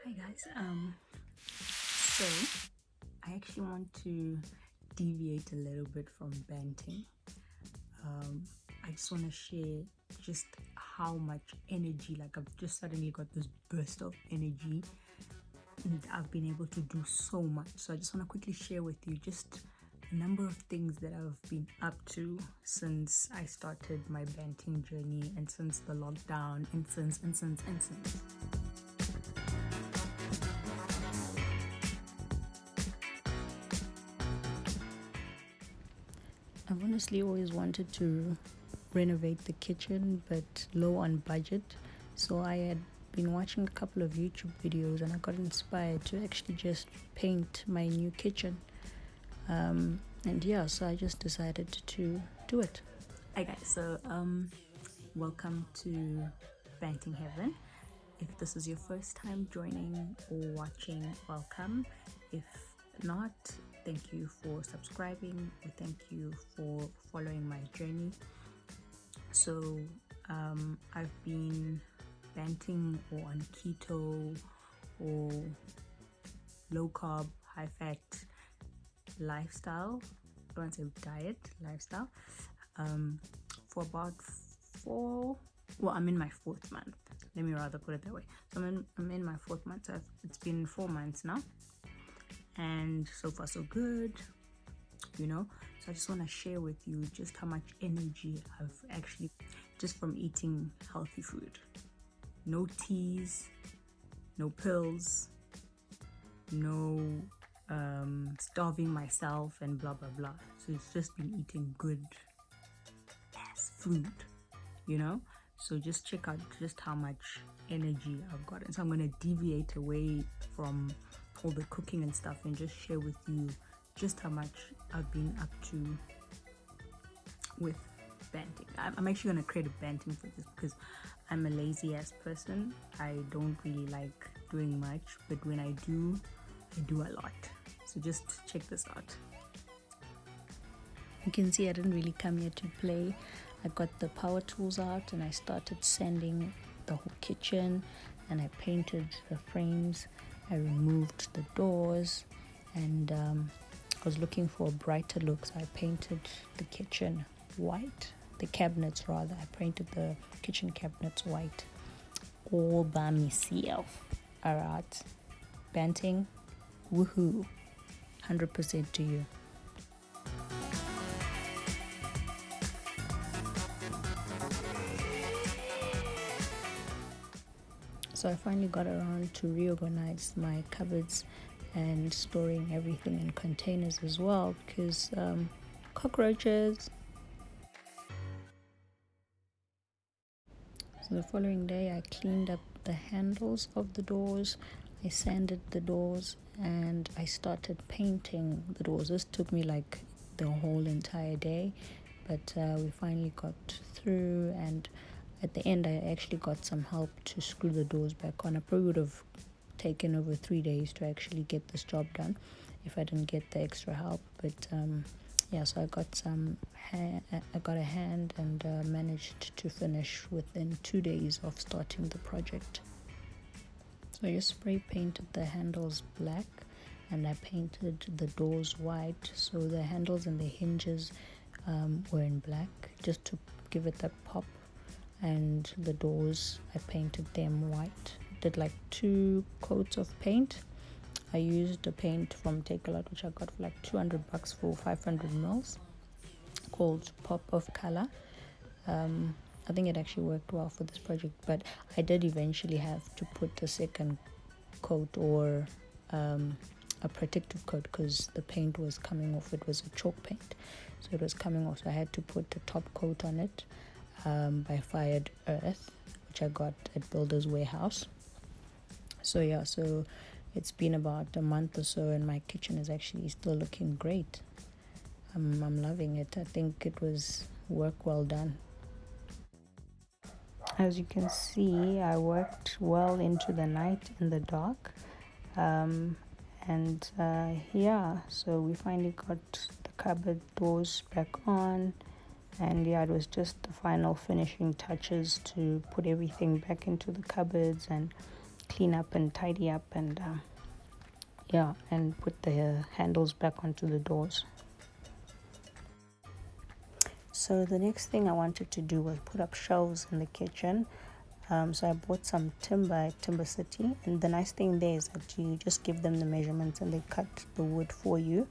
Hi guys. So I actually want to deviate a little bit from Banting. I just want to share just how much energy, like I've just suddenly got this burst of energy and I've been able to do so much. So I just want to quickly share with you just a number of things that I've been up to since I started my Banting journey and since the lockdown and since. I've honestly always wanted to renovate the kitchen, but low on budget. So I had been watching a couple of YouTube videos and I got inspired to actually just paint my new kitchen. And yeah, so I just decided to do it. Hi guys, so welcome to Banting Heaven. If this is your first time joining or watching, welcome. If not, thank you for subscribing or thank you for following my journey. So I've been banting or on keto or low carb, high fat lifestyle, I don't want to say diet, lifestyle, for about I'm in my 4th month. Let me rather put it that way. So I'm in my 4th month. So it's been 4 months now, and so far so good, So I just want to share with you just how much energy I've actually just from eating healthy food. No teas, no pills, no starving myself and blah blah blah. So it's just been eating good ass food, So just check out just how much energy I've got. And so I'm going to deviate away from all the cooking and stuff and just share with you just how much I've been up to with banting. I'm actually going to create a banting for this because I'm a lazy ass person. I don't really like doing much, but when I do a lot. So just check this out. You can see I didn't really come here to play. I got the power tools out and I started sanding the whole kitchen, and I painted the frames. I removed the doors, and I was looking for a brighter look, so I painted the kitchen white. The cabinets rather. I painted the kitchen cabinets white. All by myself. Alright. Banting. Woohoo. 100% to you. So I finally got around to reorganize my cupboards and storing everything in containers as well, because cockroaches. So the following day I cleaned up the handles of the doors, I sanded the doors, and I started painting the doors. This took me like the whole entire day, but we finally got through, and at the end I actually got some help to screw the doors back on. I probably would have taken over 3 days to actually get this job done if I didn't get the extra help, but so I got a hand and managed to finish within 2 days of starting the project. So I just spray painted the handles black and I painted the doors white, so the handles and the hinges were in black just to give it that pop, and the doors I painted them white. Did like 2 coats of paint. I used a paint from Take A Lot, which I got for like $200 for 500 mils, called Pop of Color. I think it actually worked well for this project, but I did eventually have to put a second coat or a protective coat because the paint was coming off. It was a chalk paint, so it was coming off, so I had to put the top coat on it by Fired Earth, which I got at Builder's Warehouse. So it's been about a month or so and my kitchen is actually still looking great. I'm loving it. I think it was work well done. As you can see, I worked well into the night in the dark, so we finally got the cupboard doors back on, and it was just the final finishing touches to put everything back into the cupboards and clean up and tidy up and yeah, and put the handles back onto the doors. So the next thing I wanted to do was put up shelves in the kitchen. So I bought some timber at Timber City, and the nice thing there is that you just give them the measurements and they cut the wood for you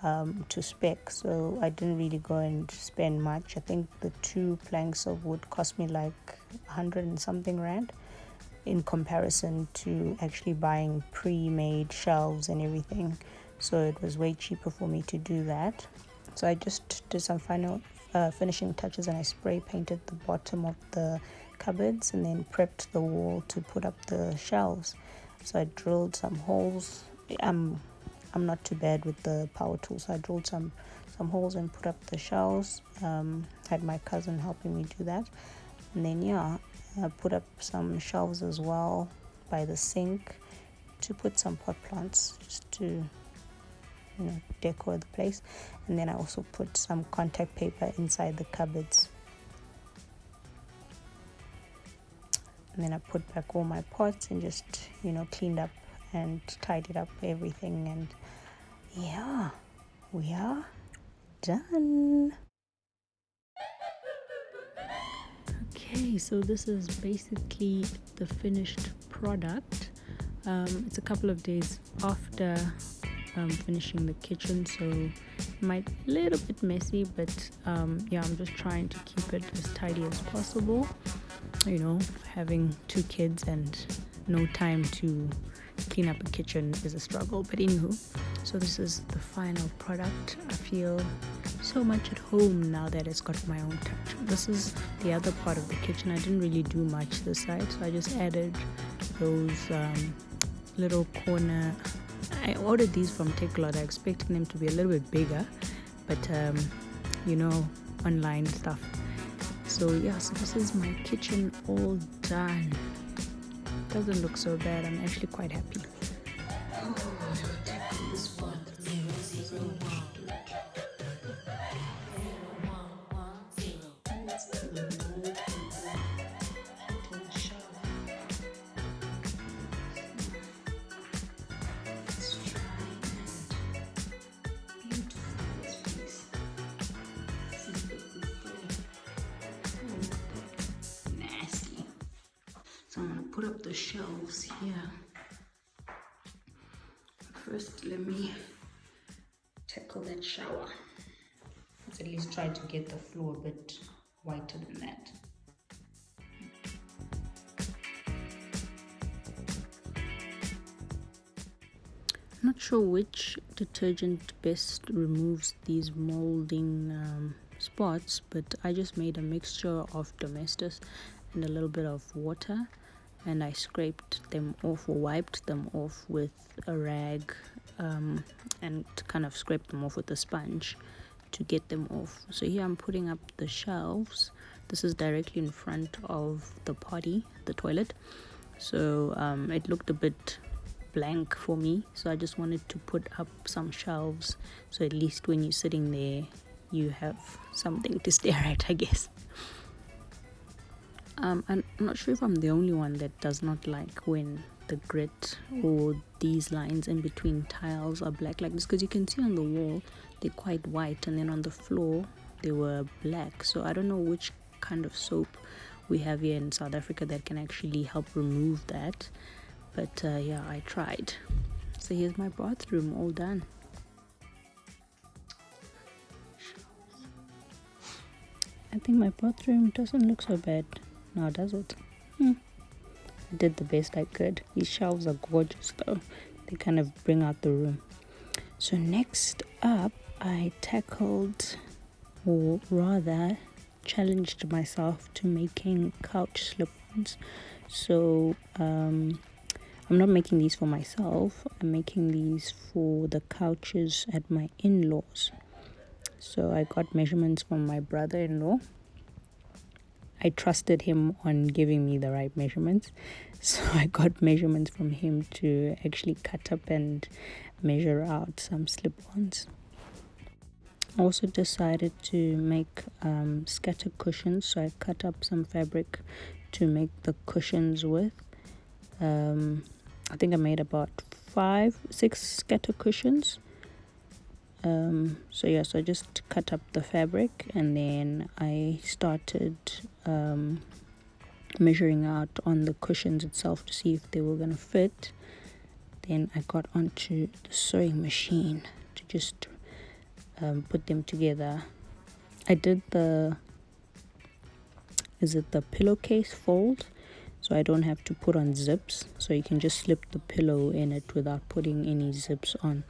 to spec. So I didn't really go and spend much. I think the 2 planks of wood cost me like 100 and something rand in comparison to actually buying pre-made shelves and everything. So it was way cheaper for me to do that. So I just did some final finishing touches, and I spray painted the bottom of the cupboards and then prepped the wall to put up the shelves. So I drilled some holes. I'm not too bad with the power tool, so I drilled some holes and put up the shelves. Had my cousin helping me do that, and then I put up some shelves as well by the sink to put some pot plants just to decor the place. And then I also put some contact paper inside the cupboards. And then I put back all my pots and just cleaned up and tidied up everything, and yeah, we are done. Okay, so this is basically the finished product. It's a couple of days after finishing the kitchen, so it might be a little bit messy, but I'm just trying to keep it as tidy as possible. Having 2 kids and no time to clean up a kitchen is a struggle, but anywho, so this is the final product. I feel so much at home now that it's got my own touch. This is the other part of the kitchen. I didn't really do much this side, so I just added those little corner. I ordered these from Takealot. I expected them to be a little bit bigger, but online stuff. So so this is my kitchen all done. Doesn't look so bad. I'm actually quite happy. So I'm going to put up the shelves here. First, let me tackle that shower. Let's at least try to get the floor a bit whiter than that. I'm not sure which detergent best removes these molding spots, but I just made a mixture of Domestos and a little bit of water, and I scraped them off or wiped them off with a rag and kind of scraped them off with a sponge to get them off. So here I'm putting up the shelves. This is directly in front of the potty, the toilet. So it looked a bit blank for me, so I just wanted to put up some shelves, so at least when you're sitting there you have something to stare at, I guess. I'm not sure if I'm the only one that does not like when the grit or these lines in between tiles are black like this, because you can see on the wall they're quite white, and then on the floor they were black. So I don't know which kind of soap we have here in South Africa that can actually help remove that, but I tried. So here's my bathroom all done. I think my bathroom doesn't look so bad now, does it? I did the best I could. These shelves are gorgeous though. They kind of bring out the room. So next up, I tackled, or rather challenged myself to making couch slip-ons. So I'm not making these for myself. I'm making these for the couches at my in-laws. So I got measurements from my brother-in-law. I trusted him on giving me the right measurements. So I got measurements from him to actually cut up and measure out some slip-ons. I also decided to make scatter cushions. So I cut up some fabric to make the cushions with. I think I made about 5-6 scatter cushions. So I just cut up the fabric, and then I started measuring out on the cushions itself to see if they were gonna fit. Then I got onto the sewing machine to just put them together. I did the pillowcase fold, so I don't have to put on zips, so you can just slip the pillow in it without putting any zips on,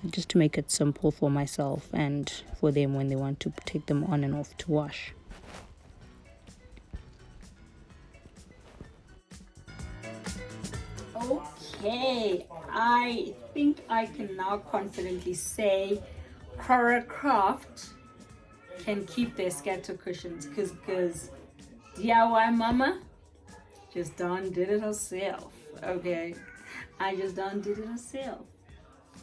just to make it simple for myself and for them when they want to take them on and off to wash. Okay, I think I can now confidently say Cora Craft can keep their scatter cushions, because DIY mama just done did it herself. Okay, I just done did it herself.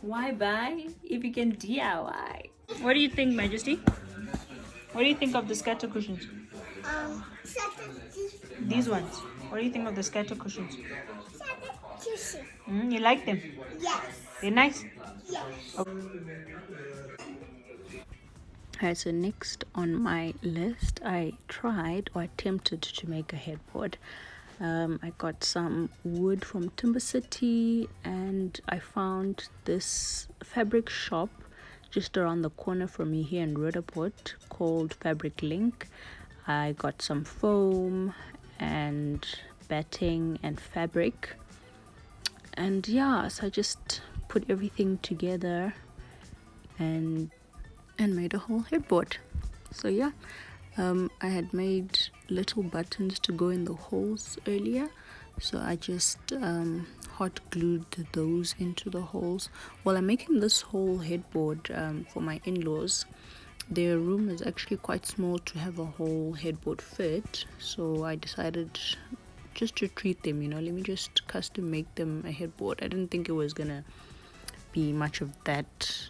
Why buy if you can DIY? What do you think, Majesty? What do you think of the scatter cushions? These ones. What do you think of the scatter cushions? You like them? Yes. They're nice? Yes. Alright, so next on my list, I tried or attempted to make a headboard. I got some wood from Timber City, and I found this fabric shop just around the corner from me here in Rudderport called Fabric Link. I got some foam and batting and fabric, and so I just put everything together and made a whole headboard. So I had made little buttons to go in the holes earlier, so I just hot glued those into the holes. While I'm making this whole headboard for my in-laws, their room is actually quite small to have a whole headboard fit, so I decided just to treat them, let me just custom make them a headboard. I didn't think it was gonna be much of that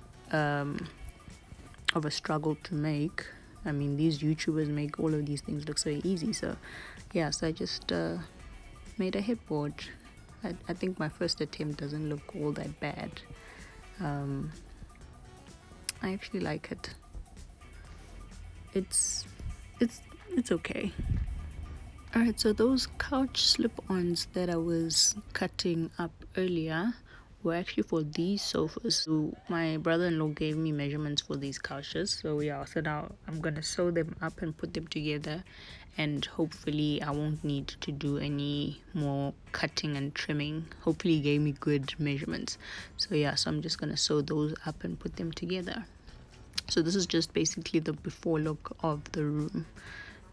of a struggle to make. I mean, these YouTubers make all of these things look so easy. So I just made a headboard. I think my first attempt doesn't look all that bad. I actually like it. It's okay. Alright, so those couch slip-ons that I was cutting up earlier were actually for these sofas. So my brother-in-law gave me measurements for these couches, so now I'm gonna sew them up and put them together, and hopefully I won't need to do any more cutting and trimming. Hopefully he gave me good measurements. So I'm just gonna sew those up and put them together. So this is just basically the before look of the room,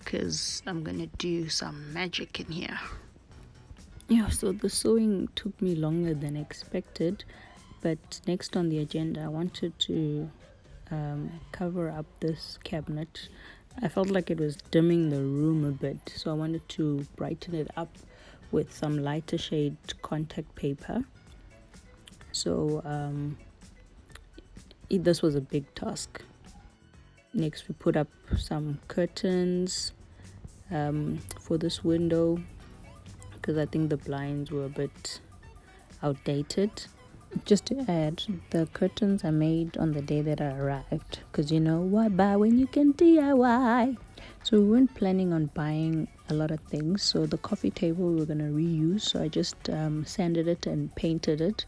because I'm gonna do some magic in here. So the sewing took me longer than expected, but next on the agenda I wanted to cover up this cabinet. I felt like it was dimming the room a bit, so I wanted to brighten it up with some lighter shade contact paper. So this was a big task. Next we put up some curtains for this window, because I think the blinds were a bit outdated. Just to add, the curtains I made on the day that I arrived, because why buy when you can DIY? So we weren't planning on buying a lot of things. So the coffee table we were going to reuse, so I just sanded it and painted it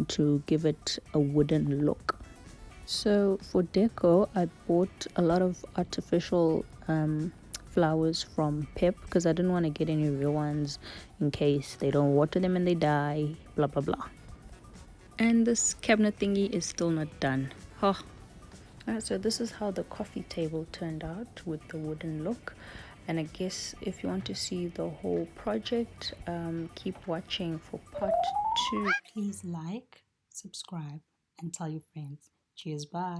to give it a wooden look. So for deco, I bought a lot of artificial flowers from Pep, because I didn't want to get any real ones in case they don't water them and they die, blah blah blah. And this cabinet thingy is still not done. Alright, so this is how the coffee table turned out with the wooden look. And I guess if you want to see the whole project, keep watching for part 2. Please like, subscribe, and tell your friends. Cheers, bye.